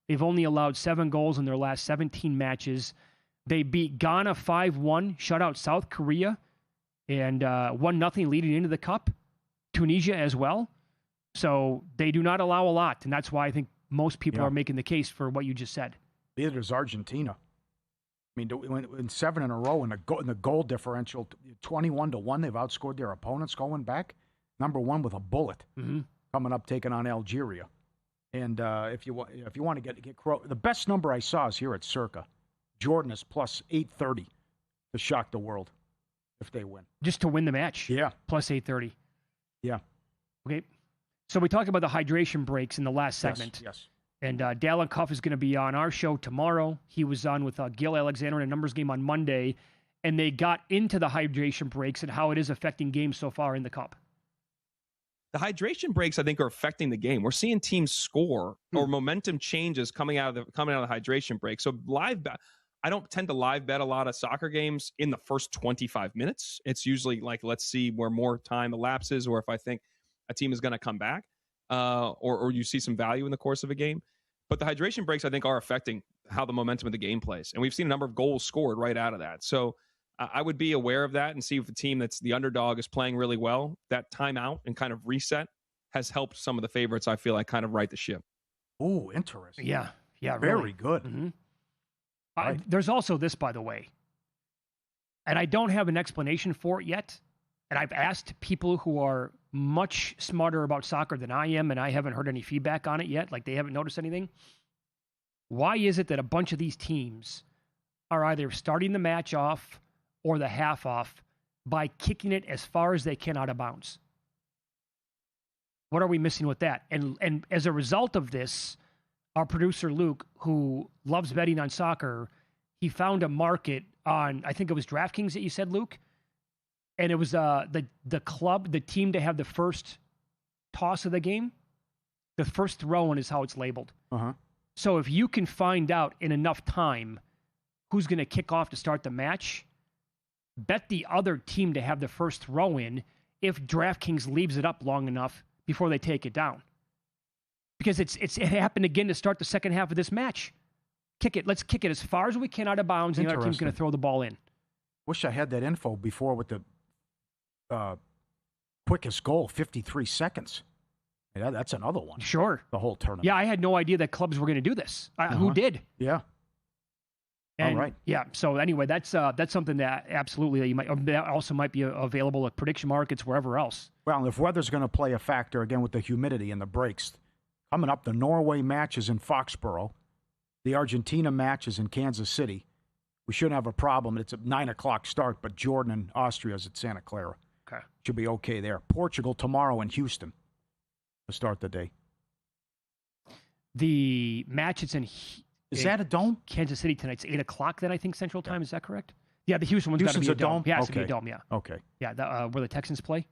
They've only allowed 7 goals in their last 17 matches. They beat Ghana 5-1, shut out South Korea, and 1-0 leading into the Cup. Tunisia as well. So they do not allow a lot, and that's why I think most people are making the case for what you just said. Neither does Argentina. I mean, in 7 in a row in the goal differential, 21-1, they've outscored their opponents going back. Number 1 with a bullet coming up, taking on Algeria. And if you want to get the best number I saw is here at Circa. Jordan is plus 830 to shock the world if they win. Just to win the match? Yeah. Plus 830. Yeah. Okay. So we talked about the hydration breaks in the last segment. Yes. And Dallin Cuff is going to be on our show tomorrow. He was on with Gil Alexander in a numbers game on Monday, and they got into the hydration breaks and how it is affecting games so far in the Cup. The hydration breaks, I think, are affecting the game. We're seeing teams score or momentum changes coming out of the hydration break. So live bet, I don't tend to live bet a lot of soccer games in the first 25 minutes. It's usually like, let's see where more time elapses, or if I think a team is going to come back, or you see some value in the course of a game. But the hydration breaks, I think, are affecting how the momentum of the game plays. And we've seen a number of goals scored right out of that. So I would be aware of that and see if the team that's the underdog is playing really well. That timeout and kind of reset has helped some of the favorites, I feel like, kind of right the ship. Oh, interesting. Yeah. Very really. good. Mm-hmm. Right. There's also this, by the way, and I don't have an explanation for it yet. And I've asked people who are much smarter about soccer than I am, and I haven't heard any feedback on it yet. Like, they haven't noticed anything. Why is it that a bunch of these teams are either starting the match off or the half off by kicking it as far as they can out of bounds? What are we missing with that? And as a result of this, our producer Luke, who loves betting on soccer, he found a market on, I think it was DraftKings that you said, Luke, and it was the team to have the first toss of the game, the first throw-in is how it's labeled. Uh-huh. So if you can find out in enough time who's going to kick off to start the match, bet the other team to have the first throw-in if DraftKings leaves it up long enough before they take it down. Because it happened again to start the second half of this match. Let's kick it as far as we can out of bounds, and the other team's going to throw the ball in. Wish I had that info before with the quickest goal, 53 seconds. Yeah, that's another one. Sure. The whole tournament. Yeah, I had no idea that clubs were going to do this. Who did? Yeah. And, all right. Yeah. So anyway, that's something that absolutely that also might be available at prediction markets, wherever else. Well, if weather's going to play a factor again with the humidity and the breaks, coming up, the Norway match is in Foxborough. The Argentina match is in Kansas City. We shouldn't have a problem. It's a 9:00 start, but Jordan and Austria is at Santa Clara. Okay. Should be okay there. Portugal tomorrow in Houston to start the day. The match is in... Is that a dome? Kansas City tonight. It's 8:00 then, I think, Central Time. Is that correct? Yeah, the Houston one's got to be a dome. Yeah, it's going to be a dome, yeah. Okay. Yeah, where the Texans play.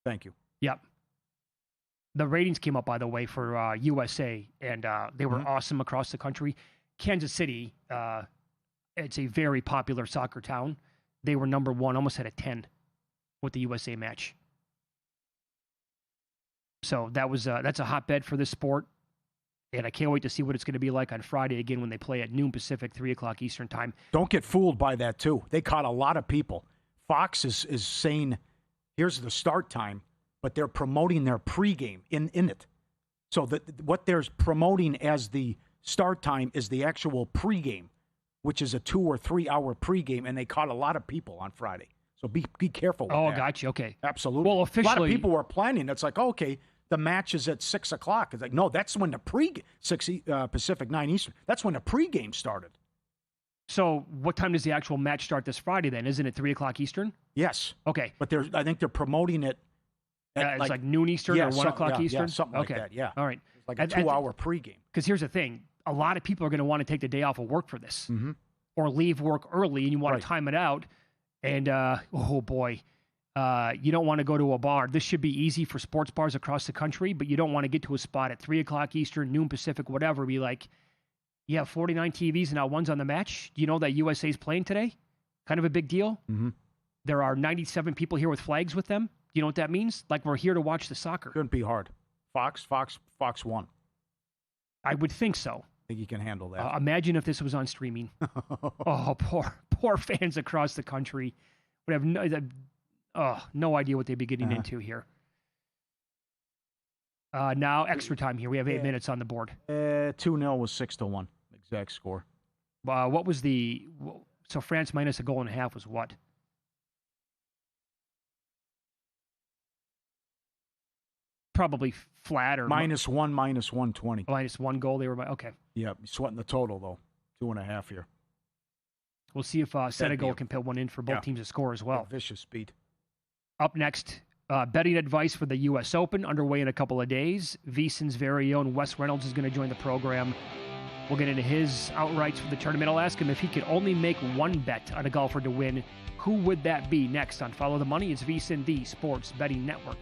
Thank you. Yep. The ratings came up, by the way, for USA, and they were awesome across the country. Kansas City, it's a very popular soccer town. They were number one, almost at a 10 with the USA match. So that's a hotbed for this sport. And I can't wait to see what it's going to be like on Friday again when they play at noon Pacific, 3:00 Eastern Time. Don't get fooled by that, too. They caught a lot of people. Fox is saying, here's the start time, but they're promoting their pregame in it. So what they're promoting as the start time is the actual pregame, which is a 2 or 3 hour pregame, and they caught a lot of people on Friday. So be careful with that. Oh, gotcha. Okay. Absolutely. Well, officially... A lot of people were planning. It's like, okay, the match is at 6:00. It's like, no, that's when the pregame, 6 Pacific, 9 Eastern. That's when the pregame started. So what time does the actual match start this Friday then? Isn't it 3:00 Eastern? Yes. Okay. But I think they're promoting it at it's like noon Eastern or 1:00 Eastern? Yeah, something like that, yeah. All right. It's like a 2 hour pregame. Because here's the thing. A lot of people are going to want to take the day off of work for this. Or leave work early, and you want to time it out. And, oh, boy, you don't want to go to a bar. This should be easy for sports bars across the country, but you don't want to get to a spot at 3:00 Eastern, noon Pacific, whatever. Be like, you have 49 TVs and now one's on the match. Do you know that USA's playing today? Kind of a big deal. There are 97 people here with flags with them. You know what that means? Like, we're here to watch the soccer. Couldn't be hard. Fox 1. I would think so. I think you can handle that. Imagine if this was on streaming. Oh, poor fans across the country would have no idea what they'd be getting into here. Now, extra time here. We have 8 minutes on the board. 2-0 was 6-1. Exact score. What was so France minus a goal and a half was what? probably flat or -1, -120. -1 goal. They were okay. Yeah, sweating the total though. 2.5 here. We'll see if Senegal can put one in for both teams to score as well. Vicious beat. Up next, betting advice for the U.S. Open underway in a couple of days. VSiN's very own Wes Reynolds is going to join the program. We'll get into his outrights for the tournament. I'll ask him if he could only make one bet on a golfer to win. Who would that be? Next on Follow the Money. It's VSiN, the Sports Betting Network.